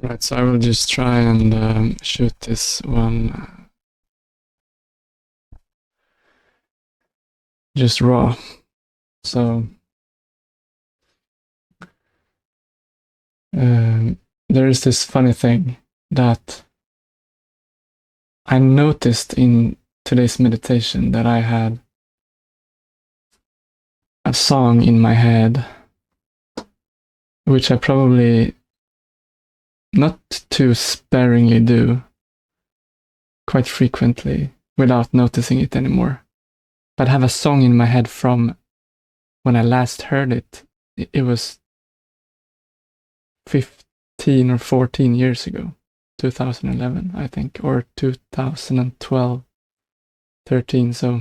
Right, so I will just try and shoot this one just raw. So there is this funny thing that I noticed in today's meditation that I had a song in my head, which I probably not too sparingly do quite frequently without noticing it anymore. But I have a song in my head from when I last heard it. It was 15 or 14 years ago, 2011, I think, or 2012, 13, so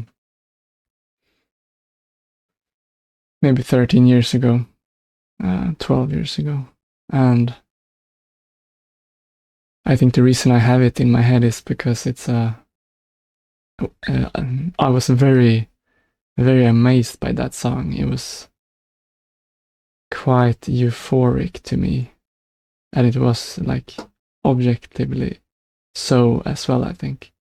maybe 13 years ago, 12 years ago. And I think the reason I have it in my head is because it's I was very, very amazed by that song. It was quite euphoric to me, and it was like objectively so as well, I think.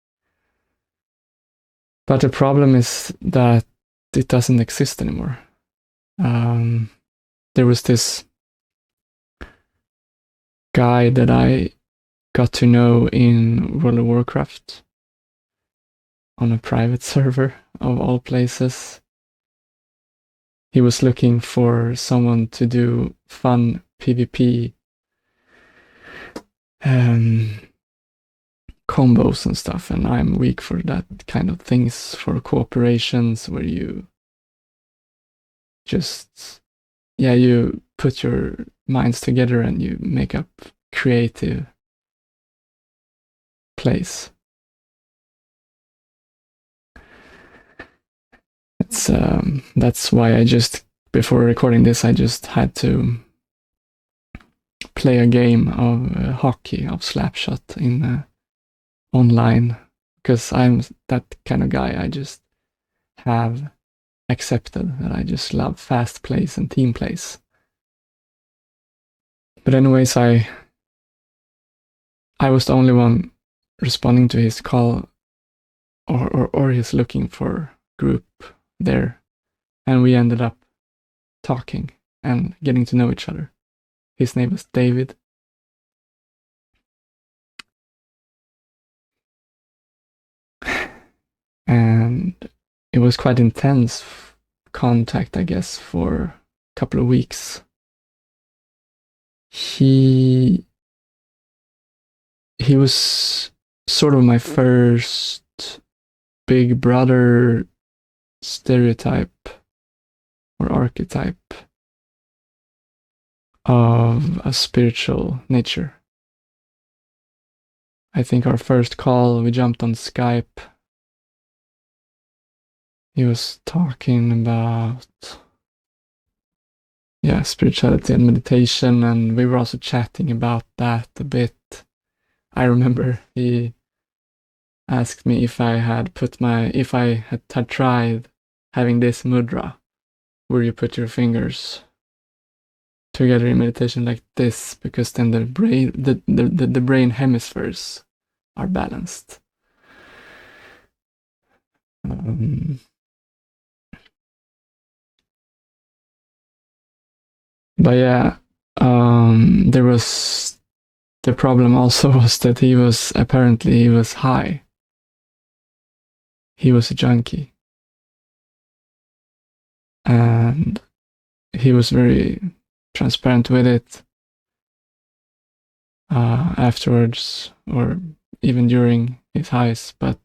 But the problem is that it doesn't exist anymore. There was this guy that I got to know in World of Warcraft on a private server of all places. He was looking for someone to do fun PvP combos and stuff, and I'm weak for that kind of things, for cooperations where you just, yeah, you put your minds together and you make up creative plays. That's why I just, before recording this, I just had to play a game of hockey, of Slapshot in online, because I'm that kind of guy. I just have accepted that I just love fast plays and team plays. But anyways, I was the only one responding to his call, or his looking for group there, and we ended up talking and getting to know each other. His name was David. And it was quite intense contact, I guess, for a couple of weeks. He was sort of my first big brother stereotype or archetype of a spiritual nature. I think our first call, we jumped on Skype. He was talking about, yeah, spirituality and meditation, and we were also chatting about that a bit. I remember he asked me if I had tried having this mudra, where you put your fingers together in meditation like this, because then the brain hemispheres are balanced. But yeah, there was, the problem also was that he was high. He was a junkie. And he was very transparent with it afterwards, or even during his highs, but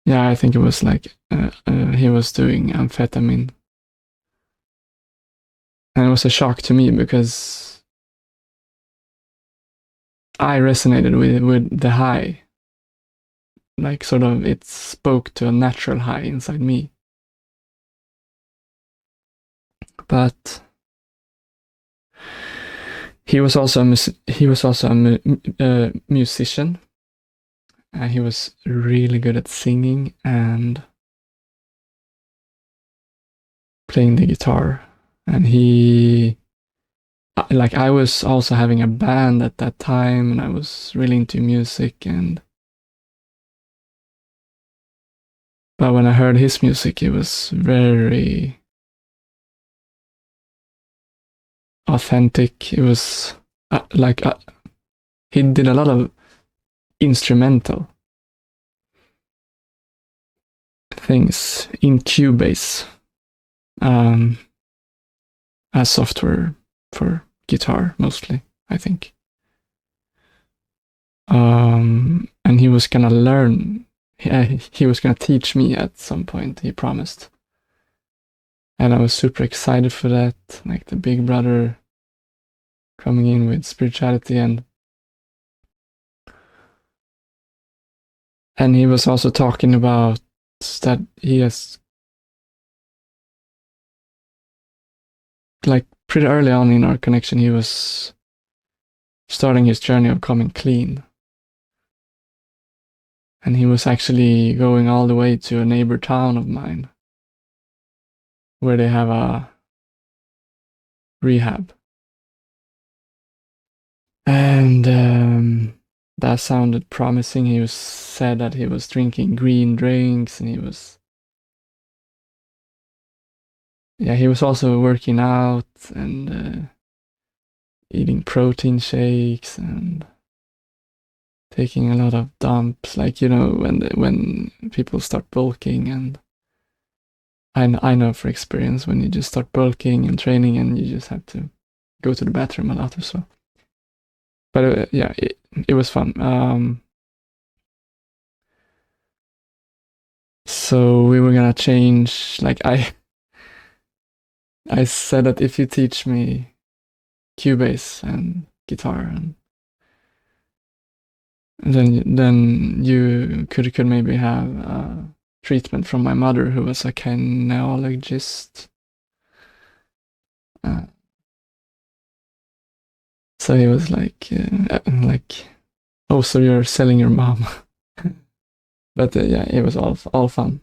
yeah, I think it was like he was doing amphetamine. And it was a shock to me because I resonated with the high. Like, sort of, it spoke to a natural high inside me. But he was also a musician. He was really good at singing and playing the guitar. And I was also having a band at that time, and I was really into music, but when I heard his music, it was very authentic. It was he did a lot of instrumental things in Cubase, as software for guitar mostly, I think. And he was gonna learn. He was gonna teach me at some point. He promised, and I was super excited for that. Like the big brother coming in with spirituality, and he was also talking about that he has, like, pretty early on in our connection, he was starting his journey of coming clean. And he was actually going all the way to a neighbor town of mine where they have a rehab. And that sounded promising. He said that he was drinking green drinks, and he was also working out and eating protein shakes and taking a lot of dumps, like, when people start bulking. And I know for experience, when you just start bulking and training, and you just have to go to the bathroom a lot or so. But it was fun. So we were gonna change. Like, I said that if you teach me Cubase and guitar, and then you could maybe have treatment from my mother, who was a kineologist. So he was like, oh, so you're selling your mom. But it was all fun.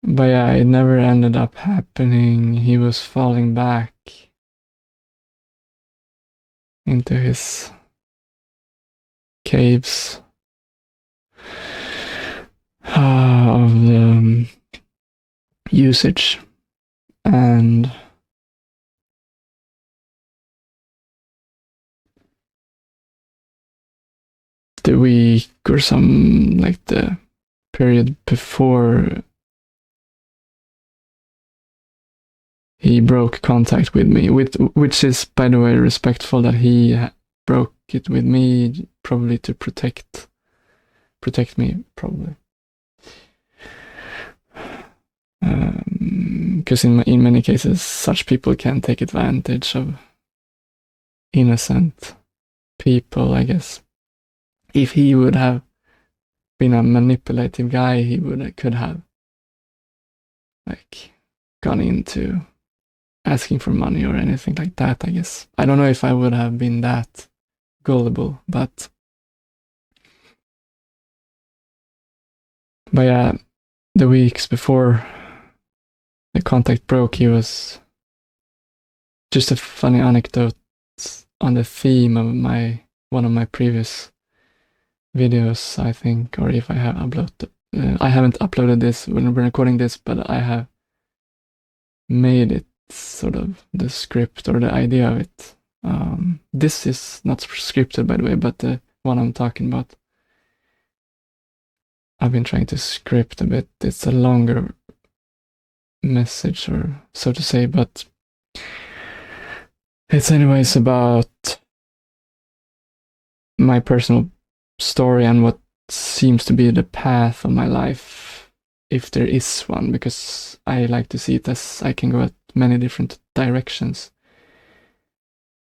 But yeah, it never ended up happening. He was falling back into his caves of the usage. And the week or some, like the period before, he broke contact with me, which is, by the way, respectful that he broke it with me, probably to protect me, probably. Because in many cases, such people can take advantage of innocent people, I guess. If he would have been a manipulative guy, he could have, like, gone into asking for money or anything like that, I guess. I don't know if I would have been that gullible, but yeah, the weeks before the contact broke, he was, just a funny anecdote on the theme of one of my previous videos, I think, or if I have uploaded. I haven't uploaded this when we're recording this, but I have made it sort of the script or the idea of it. This is not scripted, by the way, but the one I'm talking about, I've been trying to script a bit. It's a longer message, or so to say, but it's anyways about my personal story and what seems to be the path of my life, if there is one, because I like to see it as I can go at many different directions.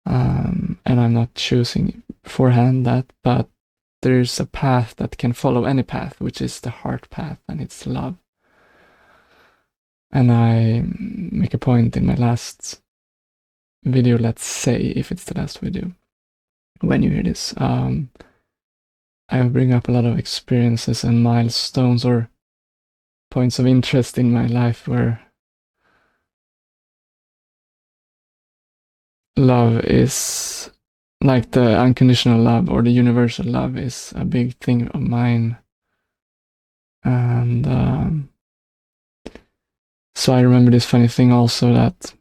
And I'm not choosing beforehand that, but there's a path that can follow any path, which is the heart path, and it's love. And I make a point in my last video, let's say, if it's the last video, when you hear this, I bring up a lot of experiences and milestones, or points of interest in my life where love is like the unconditional love or the universal love is a big thing of mine. And so I remember this funny thing also, that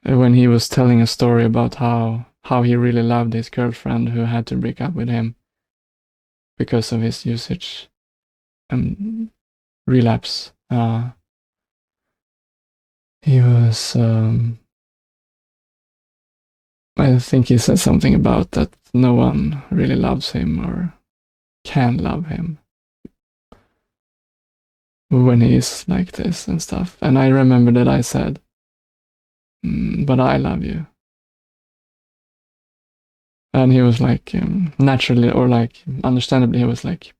when he was telling a story about how he really loved his girlfriend who had to break up with him because of his usage and relapse. He was, I think he said something about that no one really loves him or can love him when he is like this and stuff. And I remember that I said, but I love you. And he was like, naturally, or like, understandably, he was like,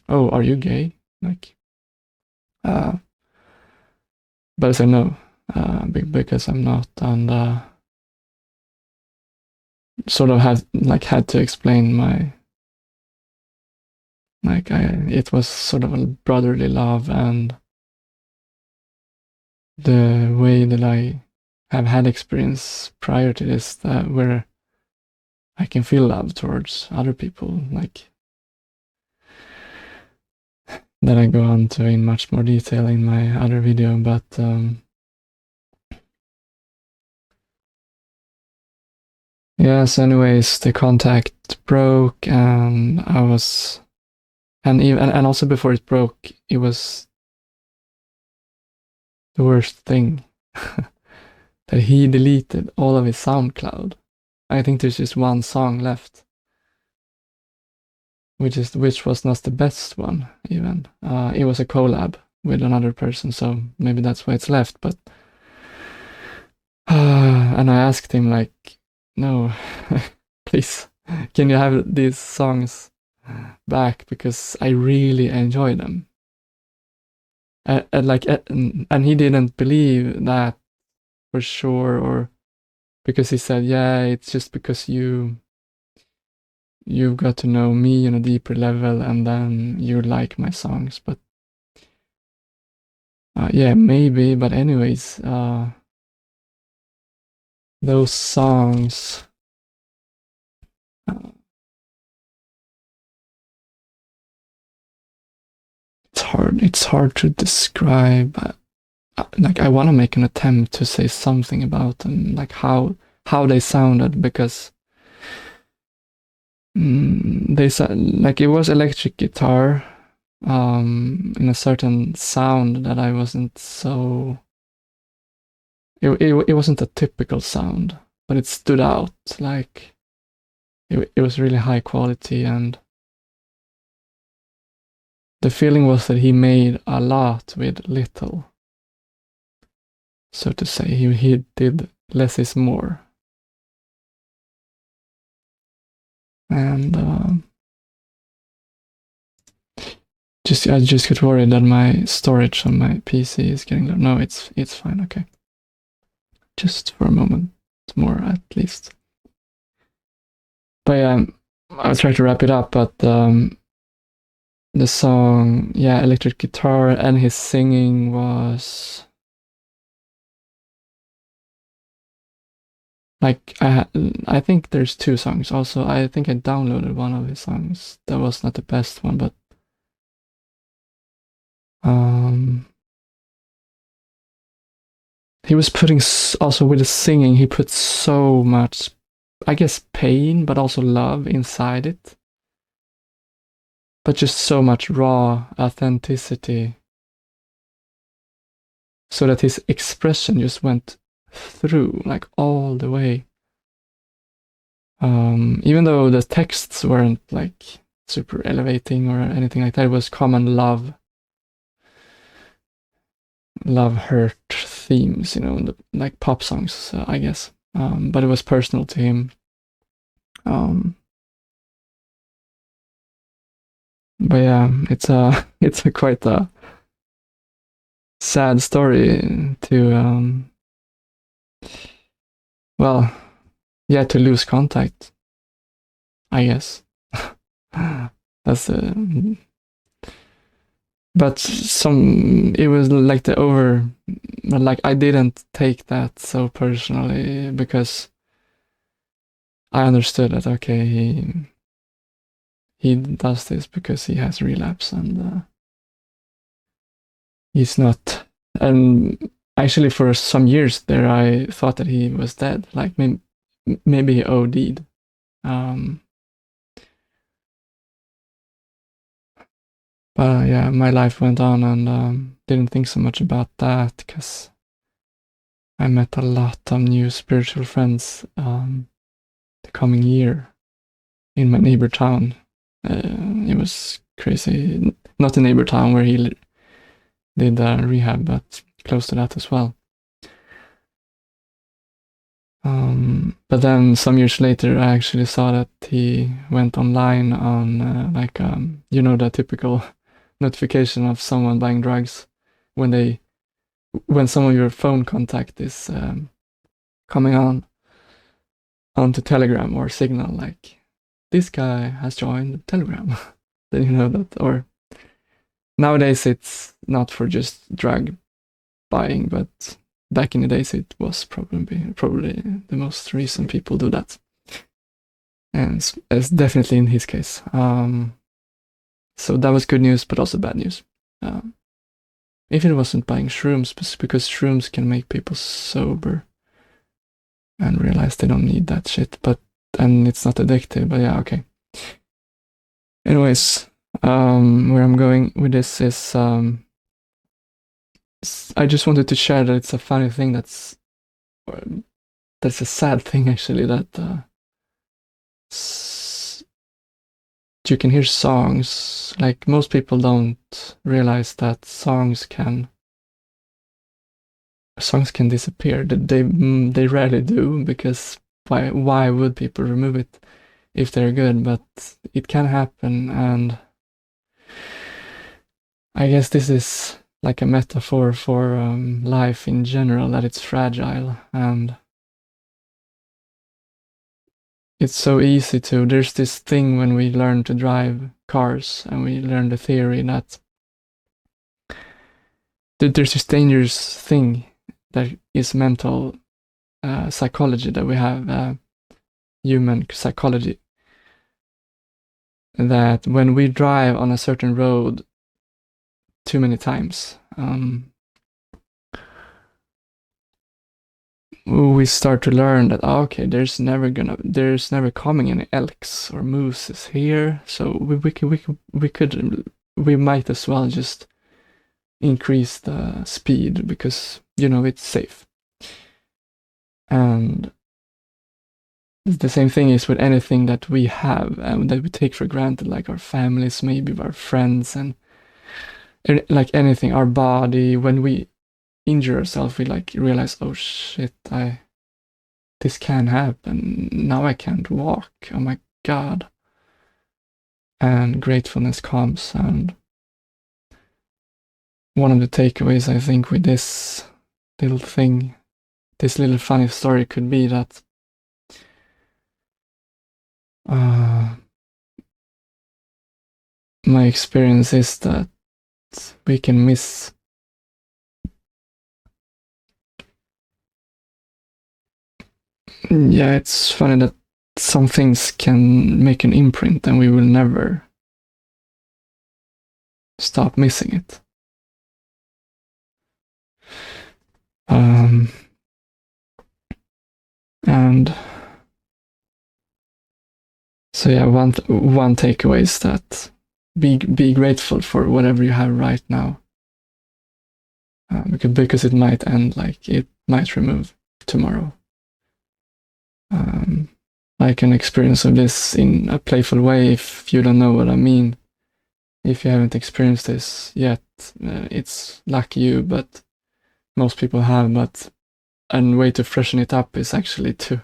oh, are you gay? Like, but I said no, because I'm not, and sort of had to explain my, like, it was sort of a brotherly love, and the way that I have had experience prior to this, where I can feel love towards other people, like that I go on to in much more detail in my other video, but yes, anyways, the contact broke, and I was, and also before it broke, it was the worst thing that he deleted all of his SoundCloud. I think there's just one song left, which was not the best one even. It was a collab with another person, so maybe that's why it's left. But and I asked him, like, no, please, can you have these songs back, because I really enjoy them. And he didn't believe that for sure, or because he said, yeah, it's just because you've got to know me on a deeper level, and then you like my songs. But yeah, maybe. But anyways, those songs. It's hard to describe. Like, I want to make an attempt to say something about them, like how they sounded, because they sound like it was electric guitar, in a certain sound that I wasn't so. It wasn't a typical sound, but it stood out. Like, it was really high quality, and the feeling was that he made a lot with little. So to say, he did less is more. And I just get worried that my storage on my PC is getting low. No, it's fine. Okay, just for a moment more at least. But yeah, I'll try to wrap it up. But the song, yeah, electric guitar, and his singing was like, I think there's two songs. Also, I think I downloaded one of his songs. That was not the best one, but he was putting, also with the singing, he put so much, I guess, pain, but also love inside it. But just so much raw authenticity, so that his expression just went through, like, all the way. Even though the texts weren't like super elevating or anything like that, it was common love hurt themes, like pop songs, I guess. But it was personal to him. But yeah, it's a quite a sad story to well, yeah, to lose contact, I guess. That's but it was like like I didn't take that so personally, because I understood that, okay, he does this because he has relapse, and he's not. And actually, for some years there, I thought that he was dead. Like maybe he OD'd. But yeah, my life went on, and didn't think so much about that, because I met a lot of new spiritual friends the coming year in my neighbor town. It was crazy. Not the neighbor town where he did rehab, but close to that as well. But then some years later, I actually saw that he went online on the typical notification of someone buying drugs when some of your phone contact is coming onto Telegram or Signal, like, this guy has joined Telegram. Then you know that. Or nowadays it's not for just drug buying, but back in the days it was probably the most recent people do that. And it's definitely in his case. So that was good news, but also bad news. If it wasn't buying shrooms, because shrooms can make people sober and realize they don't need that shit, and it's not addictive, but yeah, okay. Anyways, where I'm going with this is, I just wanted to share that it's a funny thing that's a sad thing, actually, that you can hear songs. Like, most people don't realize that songs can disappear. They rarely do, because why would people remove it if they're good? But it can happen, and I guess this is like a metaphor for life in general, that it's fragile, and it's so easy to. There's this thing when we learn to drive cars and we learn the theory that there's this dangerous thing that is mental psychology, that we have human psychology, that when we drive on a certain road too many times, we start to learn that, okay, there's never coming any elks or mooses here, so we might as well just increase the speed, because it's safe. And the same thing is with anything that we have and that we take for granted, like our families, maybe our friends, and like anything, our body. When we injure ourselves, we like realize, oh shit, this can happen. Now I can't walk. Oh my god. And gratefulness comes. And one of the takeaways, I think, with this little thing, this little funny story, could be that my experience is that we can miss it's funny that some things can make an imprint and we will never stop missing it. And so yeah, one takeaway is that be grateful for whatever you have right now, because it might end, like it might remove tomorrow. Like an experience of this in a playful way, if you don't know what I mean. If you haven't experienced this yet, it's lucky you, but most people have. But a way to freshen it up is actually to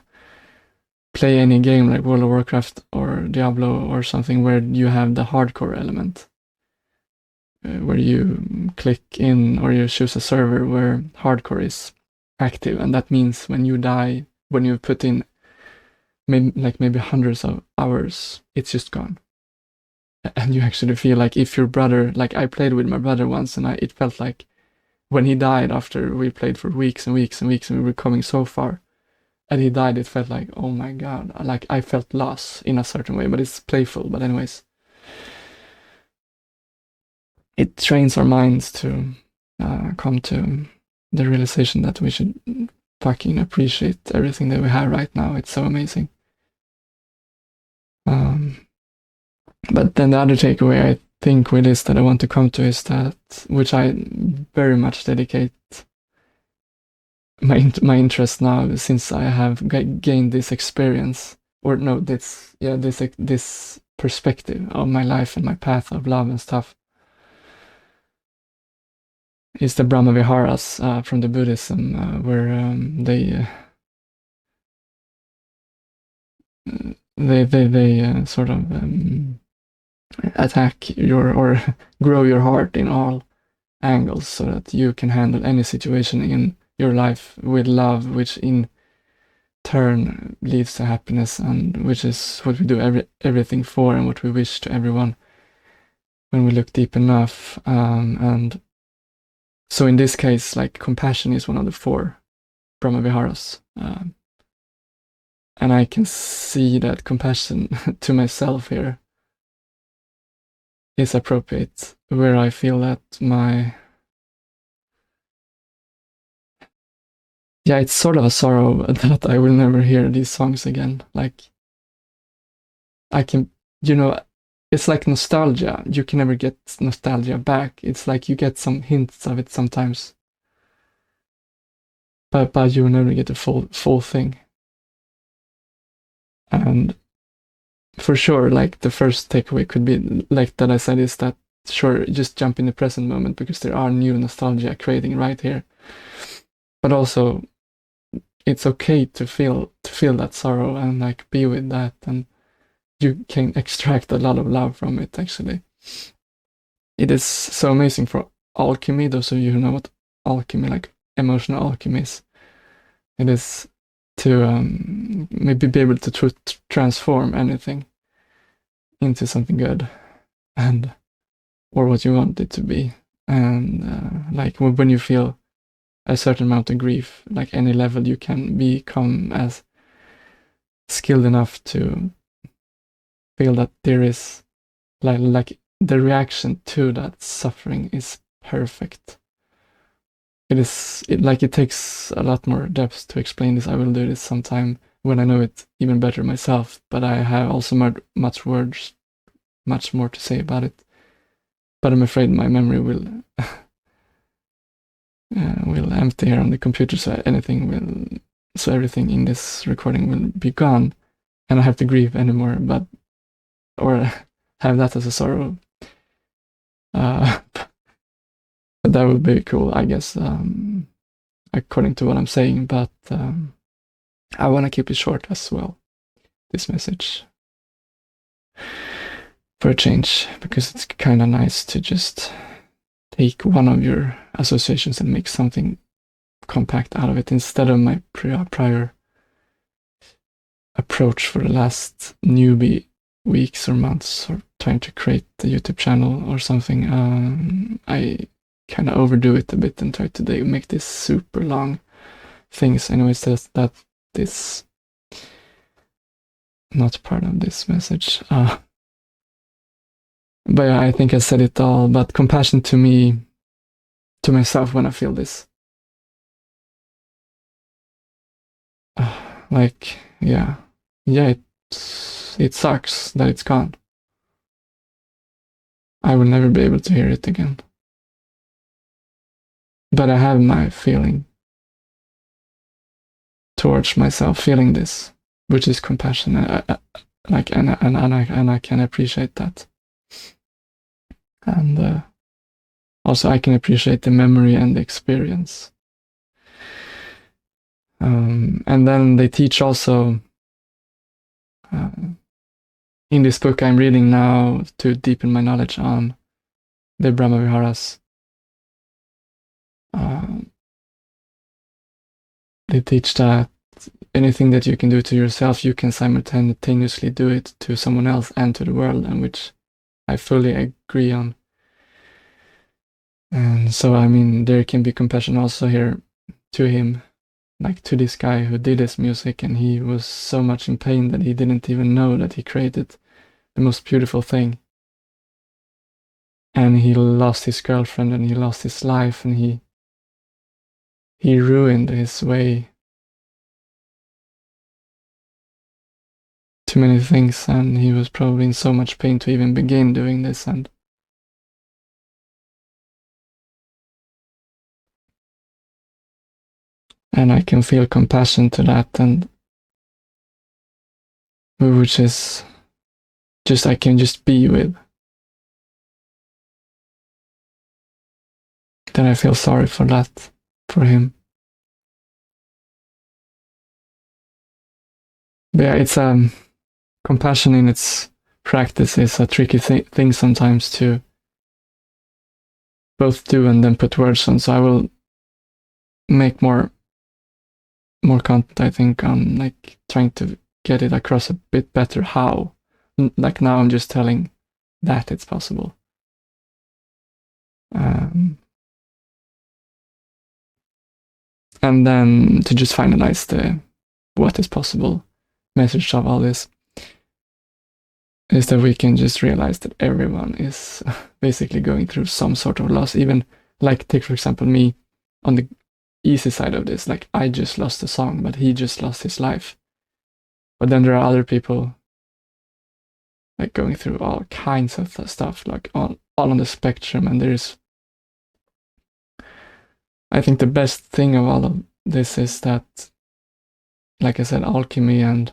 play any game like World of Warcraft or Diablo or something where you have the hardcore element, where you click in or you choose a server where hardcore is active, and that means when you die, when you put in maybe hundreds of hours, it's just gone. and you actually feel like if your brother, like I played with my brother once, and it felt like when he died after we played for weeks and weeks and weeks, and we were coming so far, and he died, it felt like, oh my god, like I felt loss in a certain way, but it's playful. But anyways, it trains our minds to come to the realization that we should fucking appreciate everything that we have right now. It's so amazing. But then the other takeaway I think with this that I want to come to is that, which I very much dedicate my interest now, since I have gained this experience, or no, this perspective of my life and my path of love and stuff, is the Brahma Viharas from the Buddhism, where they sort of attack or grow your heart in all angles, so that you can handle any situation in your life with love, which in turn leads to happiness, and which is what we do everything for, and what we wish to everyone when we look deep enough. And so in this case, like, compassion is one of the 4 Brahma Viharas. And I can see that compassion to myself here is appropriate, where I feel that it's sort of a sorrow that I will never hear these songs again. Like, I can, it's like nostalgia. You can never get nostalgia back. It's like you get some hints of it sometimes, but you will never get the full thing. And for sure, like, the first takeaway could be, like that I said, is that, sure, just jump in the present moment, because there are new nostalgia creating right here. But also, it's okay to feel that sorrow and, like, be with that, and you can extract a lot of love from it, actually. It is so amazing for alchemy. Those of you who know what alchemy, like emotional alchemy, is, it is to maybe be able to transform anything into something good, and or what you want it to be. And like, when you feel a certain amount of grief, like any level, you can become as skilled enough to feel that there is like the reaction to that suffering is perfect. It takes a lot more depth to explain this. I will do this sometime when I know it even better myself, but I have also much more to say about it. But I'm afraid my memory will empty here on the computer, so everything in this recording will be gone, and I have to grieve anymore, or have that as a sorrow. But that would be cool, I guess, according to what I'm saying. But I want to keep it short as well, this message, for a change, because it's kind of nice to just take one of your associations and make something compact out of it, instead of my prior approach for the last newbie weeks or months, or trying to create the YouTube channel or something. I kind of overdo it a bit and try to make this super long things. Anyways, that is not part of this message. But yeah, I think I said it all. But compassion to me, to myself, when I feel this. Like, yeah, it sucks that it's gone. I will never be able to hear it again. But I have my feeling towards myself, feeling this, which is compassion. And I can appreciate that. And also I can appreciate the memory and the experience. And then they teach also, in this book I'm reading now to deepen my knowledge on the Brahma Viharas, they teach that anything that you can do to yourself, you can simultaneously do it to someone else and to the world, and which I fully agree on. And so, I mean, there can be compassion also here to him, like to this guy who did his music, and he was so much in pain that he didn't even know that he created the most beautiful thing. And he lost his girlfriend, and he lost his life, and he ruined his way to many things, and he was probably in so much pain to even begin doing this. And I can feel compassion to that, and which is just I can just be with. Then I feel sorry for that, for him. But yeah, it's compassion in its practice is a tricky thing sometimes to both do and then put words on. So I will make more content, I think, on like trying to get it across a bit better how. Like now I'm just telling that it's possible. And then to just finalize the what is possible message of all this is that we can just realize that everyone is basically going through some sort of loss. Even like take for example me on the easy side of this, like I just lost a song, but he just lost his life. But then there are other people like going through all kinds of stuff, like all on the spectrum. And there's, I think the best thing of all of this is that, like I said, alchemy and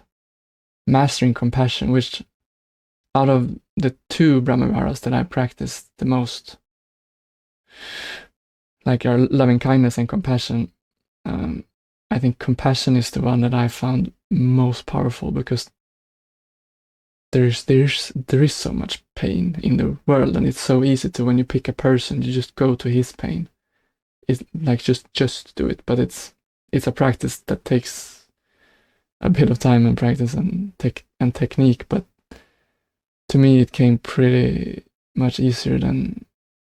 mastering compassion, which out of the two Brahmaviharas that I practice the most, like our loving kindness and compassion, I think compassion is the one that I found most powerful, because there is so much pain in the world, and it's so easy to, when you pick a person, you just go to his pain. It's like just do it, but it's a practice that takes a bit of time and practice and technique. But to me, it came pretty much easier than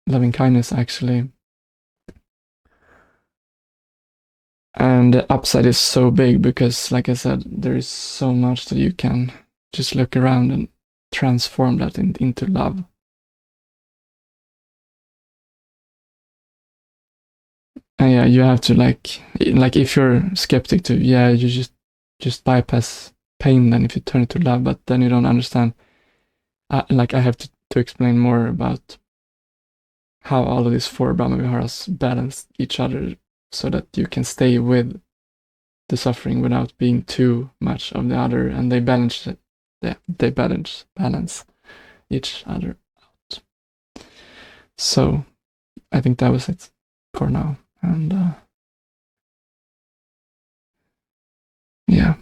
loving kindness, actually. And the upside is so big because, like I said, there is so much that you can just look around and transform that into love. And yeah, you have to like if you're skeptic to, yeah, you just bypass pain then if you turn it to love, but then you don't understand. Like I have to explain more about how all of these four Brahmaviharas balance each other so that you can stay with the suffering without being too much of the other, and they balance it. They balance each other out. So I think that was it for now, and yeah,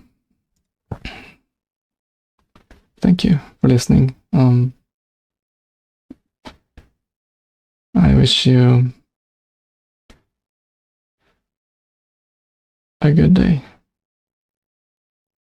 thank you for listening. I wish you a good day.